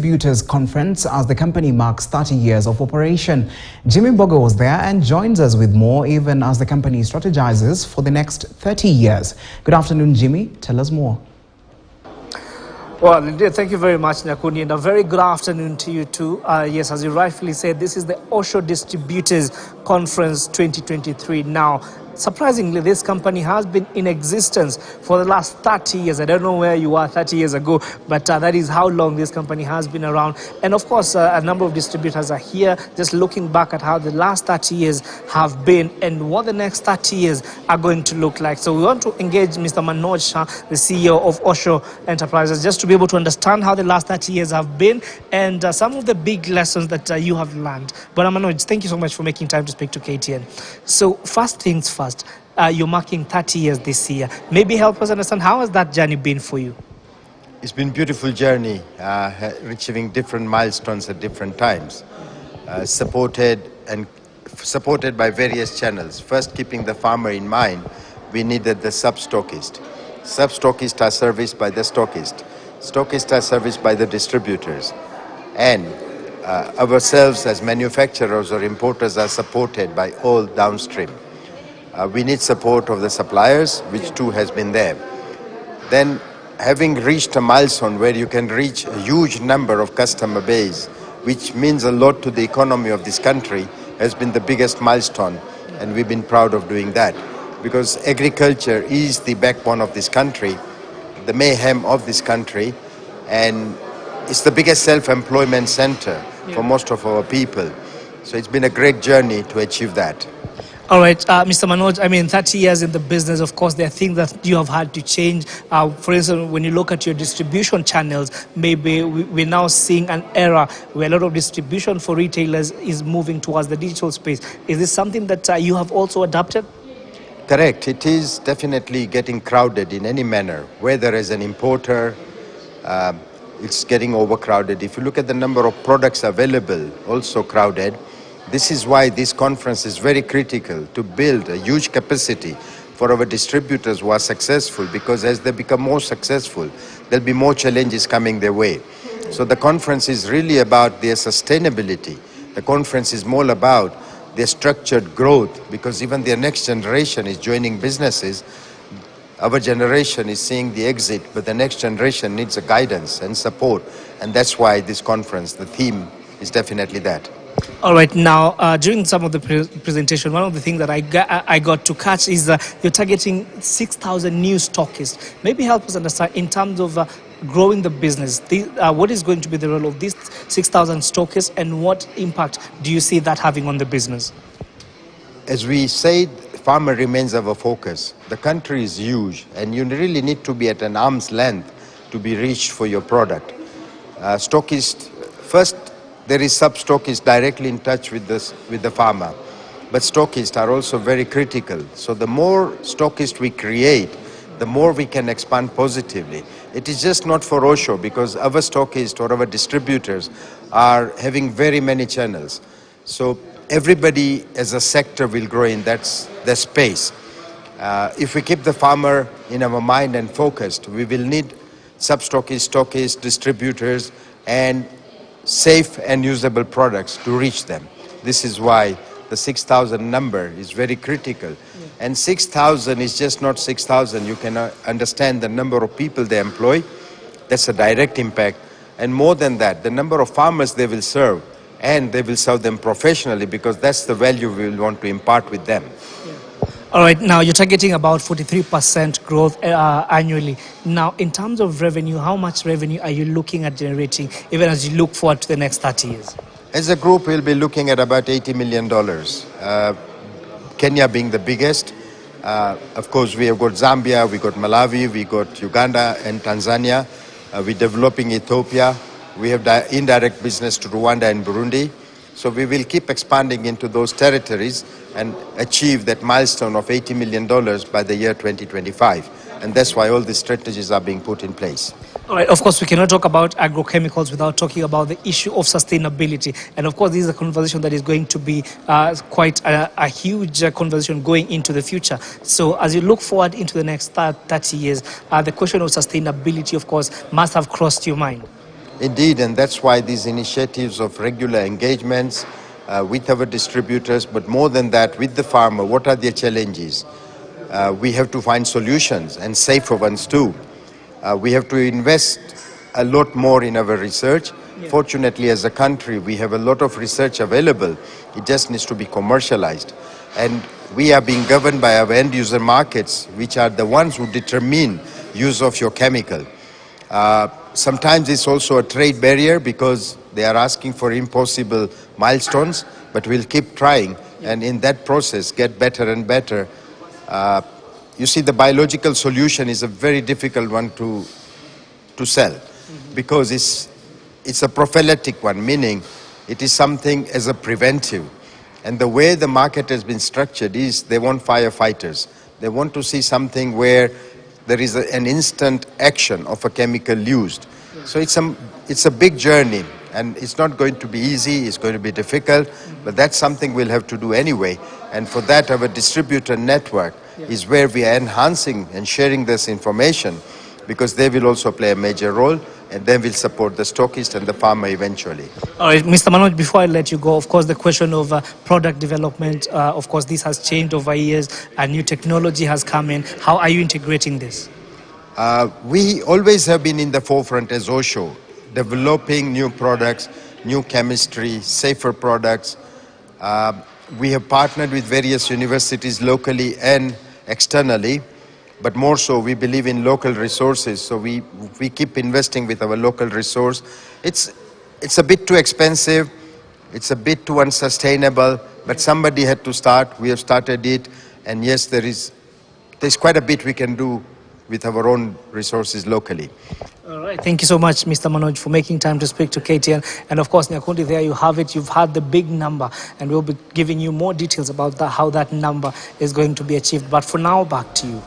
Distributors Conference as the company marks 30 years of operation. Jimmy Bogo was there and joins us with more, even as the company strategizes for the next 30 years. Good afternoon, Jimmy. Tell us more. Well, indeed, thank you very much, Nyakuni, and a very good afternoon to you too. Yes, as you rightfully said, this is the OSHO Distributors Conference 2023. Now, surprisingly, this company has been in existence for the last 30 years. I don't know where you were 30 years ago, but that is how long this company has been around. And of course, a number of distributors are here just looking back at how the last 30 years have been and what the next 30 years are going to look like. So we want to engage Mr. Manoj Shah, the CEO of OSHO Enterprises, just to be able to understand how the last 30 years have been and some of the big lessons that you have learned. But Manoj, thank you so much for making time to speak to KTN. So first things first, you're marking 30 years this year. Maybe help us understand, how has that journey been for you? It's been a beautiful journey, achieving different milestones at different times, supported by various channels. First, keeping the farmer in mind, we needed the sub-stockist. Sub-stockists are serviced by the stockist. Stockists are serviced by the distributors. And ourselves as manufacturers or importers are supported by all downstream. We need support of the suppliers, which too has been there. Then, having reached a milestone where you can reach a huge number of customer base, which means a lot to the economy of this country, has been the biggest milestone, and we've been proud of doing that. Because agriculture is the backbone of this country, the mayhem of this country, and it's the biggest self-employment center for most of our people. So it's been a great journey to achieve that. All right, Mr. Manoj, I mean, 30 years in the business, of course, there are things that you have had to change. For instance, when you look at your distribution channels, maybe we're now seeing an era where a lot of distribution for retailers is moving towards the digital space. Is this something that you have also adapted? Correct. It is definitely getting crowded in any manner, whether as an importer, it's getting overcrowded. If you look at the number of products available, also crowded. This is why this conference is very critical, to build a huge capacity for our distributors who are successful, because as they become more successful, there'll be more challenges coming their way. So the conference is really about their sustainability. The conference is more about their structured growth, because even their next generation is joining businesses. Our generation is seeing the exit, but the next generation needs a guidance and support. And that's why this conference, the theme is definitely that. All right, now, during some of the presentation, one of the things that I got to catch is you're targeting 6,000 new stockists. Maybe help us understand in terms of growing the business. What is going to be the role of these 6,000 stockists, and what impact do you see that having on the business? As we said, farmer remains our focus. The country is huge, and you really need to be at an arm's length to be reached for your product. Stockist, first, there is sub-stockists directly in touch with the farmer, but stockists are also very critical. So the more stockists we create, the more we can expand positively. It is just not for OSHO, because our stockists or our distributors are having very many channels. So everybody as a sector will grow in that space. If we keep the farmer in our mind and focused, we will need sub-stockists, stockists, distributors, and safe and usable products to reach them. This is why the 6,000 number is very critical. Yeah. And 6,000 is just not 6,000. You can understand the number of people they employ. That's a direct impact. And more than that, the number of farmers they will serve, and they will serve them professionally, because that's the value we will want to impart with them. Yeah. All right, now you're targeting about 43% growth annually. Now, in terms of revenue, how much revenue are you looking at generating, even as you look forward to the next 30 years? As a group, we'll be looking at about $80 million. Kenya being the biggest. Of course, we have got Zambia, we got Malawi, we got Uganda and Tanzania. We're developing Ethiopia. We have indirect business to Rwanda and Burundi. So we will keep expanding into those territories and achieve that milestone of $80 million by the year 2025. And that's why all these strategies are being put in place. All right, of course, we cannot talk about agrochemicals without talking about the issue of sustainability. And of course, this is a conversation that is going to be quite a huge conversation going into the future. So as you look forward into the next 30 years, the question of sustainability, of course, must have crossed your mind. Indeed, and that's why these initiatives of regular engagements with our distributors, but more than that, with the farmer, what are their challenges? We have to find solutions, and safer ones too. We have to invest a lot more in our research. Yeah. Fortunately, as a country, we have a lot of research available. It just needs to be commercialized. And we are being governed by our end user markets, which are the ones who determine use of your chemical. Sometimes it's also a trade barrier because they are asking for impossible milestones, but we'll keep trying. Yeah. And in that process, get better and better. You see, the biological solution is a very difficult one to sell because it's a prophylactic one, meaning it is something as a preventive. And the way the market has been structured is they want firefighters. They want to see something where there is an instant action of a chemical used. So it's a big journey, and it's not going to be easy, it's going to be difficult, but that's something we'll have to do anyway. And for that, our distributor network is where we are enhancing and sharing this information, because they will also play a major role, and then we'll support the stockist and the farmer eventually. All right, Mr. Manoj, before I let you go, of course, the question of product development, of course, this has changed over years, and new technology has come in. How are you integrating this? We always have been in the forefront as OSHO, developing new products, new chemistry, safer products. We have partnered with various universities locally and externally, but more so we believe in local resources, so we keep investing with our local resource. It's a bit too expensive, it's a bit too unsustainable, but somebody had to start. We have started it, and yes, there's quite a bit we can do with our own resources locally. All right. Thank you so much, Mr. Manoj, for making time to speak to KTN. And of course, Nyakundi, there you have it. You've had the big number, and we'll be giving you more details about how that number is going to be achieved. But for now, back to you.